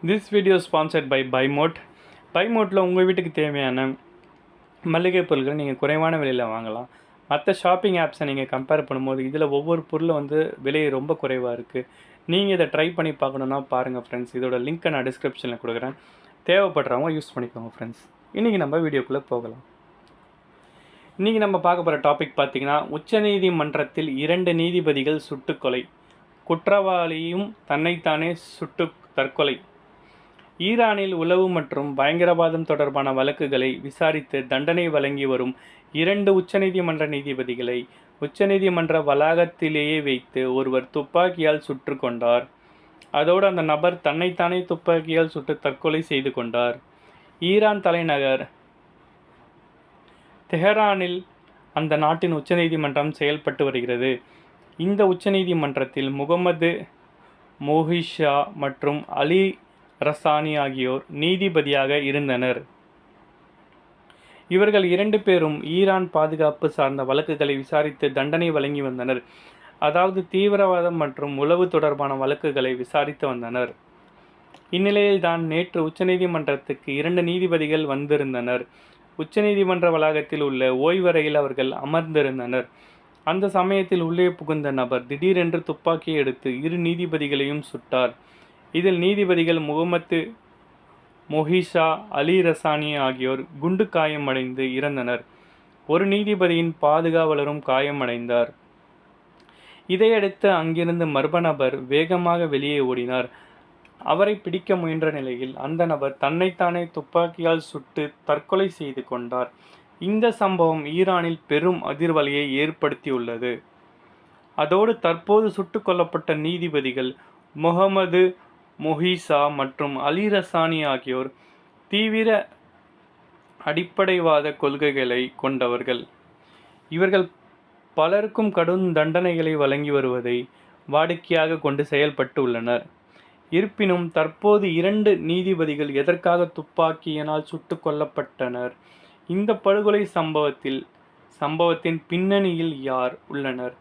This video sponsored by பைமோட். பைமோட்டில் உங்கள் வீட்டுக்கு தேவையான மளிகை பொருட்களை நீங்கள் குறைவான விலையில் வாங்கலாம். மற்ற ஷாப்பிங் ஆப்ஸை நீங்கள் கம்பேர் பண்ணும்போது இதில் ஒவ்வொரு பொருளும் விலை ரொம்ப குறைவாக இருக்குது. நீங்கள் இதை ட்ரை பண்ணி பார்க்கணுன்னா பாருங்கள் ஃப்ரெண்ட்ஸ். இதோட லிங்க்கை நான் டிஸ்கிரிப்ஷனில் கொடுக்குறேன். தேவைப்படுறவங்க யூஸ் பண்ணிக்கோங்க ஃப்ரெண்ட்ஸ். இன்றைக்கி நம்ம வீடியோக்குள்ளே போகலாம். இன்றைக்கி நம்ம பார்க்க போகிற டாபிக் பார்த்திங்கன்னா, உச்சநீதிமன்றத்தில் 2 நீதிபதிகள் சுட்டுக்கொலை, குற்றவாளியும் தன்னைத்தானே சுட்டு தற்கொலை. ஈரானில் உளவு மற்றும் பயங்கரவாதம் தொடர்பான வழக்குகளை விசாரித்து தண்டனை வழங்கி வரும் 2 உச்சநீதிமன்ற நீதிபதிகளை உச்சநீதிமன்ற வளாகத்திலேயே வைத்து ஒருவர் துப்பாக்கியால் சுட்டு கொண்டார். அதோடு அந்த நபர் தன்னைத்தானே துப்பாக்கியால் சுட்டு தற்கொலை செய்து கொண்டார். ஈரான் தலைநகர் தெஹரானில் அந்த நாட்டின் உச்சநீதிமன்றம் செயல்பட்டு வருகிறது. இந்த உச்சநீதிமன்றத்தில் முகமது மொஹிஷா மற்றும் அலி ரசானி ஆகியோர் நீதிபதியாக இருந்தனர். இவர்கள் 2 பேரும் ஈரான் பாதுகாப்பு சார்ந்த வழக்குகளை விசாரித்து தண்டனை வழங்கி வந்தனர். அதாவது தீவிரவாதம் மற்றும் உளவு தொடர்பான வழக்குகளை விசாரித்து வந்தனர். இந்நிலையில்தான் நேற்று உச்சநீதிமன்றத்துக்கு 2 நீதிபதிகள் வந்திருந்தனர். உச்சநீதிமன்ற வளாகத்தில் உள்ள ஓய்வறையில் அவர்கள் அமர்ந்திருந்தனர். அந்த சமயத்தில் உள்ளே புகுந்த நபர் திடீரென்று துப்பாக்கியை எடுத்து 2 நீதிபதிகளையும் சுட்டார். இதில் நீதிபதிகள் முகமது மொஹிஷா, அலி ரசானி ஆகியோர் குண்டு காயமடைந்து இறந்தனர். ஒரு நீதிபதியின் பாதுகாவலரும் காயமடைந்தார். இதையடுத்து அங்கிருந்து மர்ம நபர் வேகமாக வெளியே ஓடினார். அவரை பிடிக்க முயன்ற நிலையில் அந்த நபர் தன்னைத்தானே துப்பாக்கியால் சுட்டு தற்கொலை செய்து கொண்டார். இந்த சம்பவம் ஈரானில் பெரும் அதிர்வலையை ஏற்படுத்தியுள்ளது. அதோடு தற்போது சுட்டுக் கொல்லப்பட்ட நீதிபதிகள் முகமது மொஹிசா மற்றும் அலி ரசானி ஆகியோர் தீவிர அடிப்படைவாத கொள்கைகளை கொண்டவர்கள். இவர்கள் பலருக்கும் கடும் தண்டனைகளை வழங்கி வருவதை வாடிக்கையாக கொண்டு செயல்பட்டு உள்ளனர். இருப்பினும் தற்போது 2 நீதிபதிகள் எதற்காக துப்பாக்கியினால் சுட்டுக் கொல்லப்பட்டனர்? இந்த படுகொலை சம்பவத்தின் பின்னணியில் யார் உள்ளனர்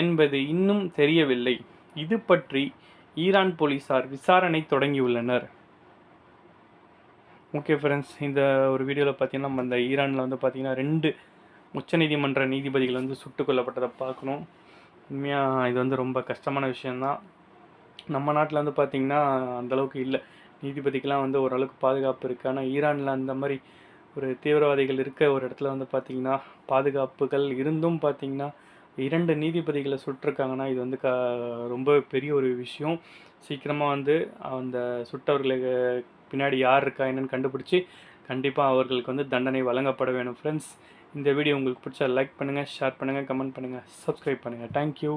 என்பது இன்னும் தெரியவில்லை. இது பற்றி ஈரான் போலீசார் விசாரணை தொடங்கியுள்ளனர். ஓகே ஃப்ரெண்ட்ஸ், இந்த ஒரு வீடியோவில் பார்த்தீங்கன்னா நம்ம இந்த ஈரானில் பார்த்தீங்கன்னா 2 உச்சநீதிமன்ற நீதிபதிகள் சுட்டுக் கொல்லப்பட்டதை பார்க்கணும். உண்மையாக இது ரொம்ப கஷ்டமான விஷயந்தான். நம்ம நாட்டில் பார்த்திங்கன்னா அந்தளவுக்கு இல்லை. நீதிபதிக்கெலாம் ஓரளவுக்கு பாதுகாப்பு இருக்குது. ஆனால் ஈரானில் அந்த மாதிரி ஒரு தீவிரவாதிகள் இருக்க ஒரு இடத்துல பார்த்திங்கன்னா பாதுகாப்புகள் இருந்தும் பார்த்திங்கன்னா 2 நீதிபதிகளை சுட்டிருக்காங்கன்னா இது ரொம்ப பெரிய ஒரு விஷயம். சீக்கிரமாக அந்த சுட்டவர்களுக்கு பின்னாடி யார் இருக்கா என்னன்னு கண்டுபிடிச்சி கண்டிப்பாக அவர்களுக்கு தண்டனை வழங்கப்பட வேணும். ஃப்ரெண்ட்ஸ், இந்த வீடியோ உங்களுக்கு பிடிச்சா லைக் பண்ணுங்கள், ஷேர் பண்ணுங்கள், கமெண்ட் பண்ணுங்கள், சப்ஸ்கிரைப் பண்ணுங்கள். தேங்க்யூ.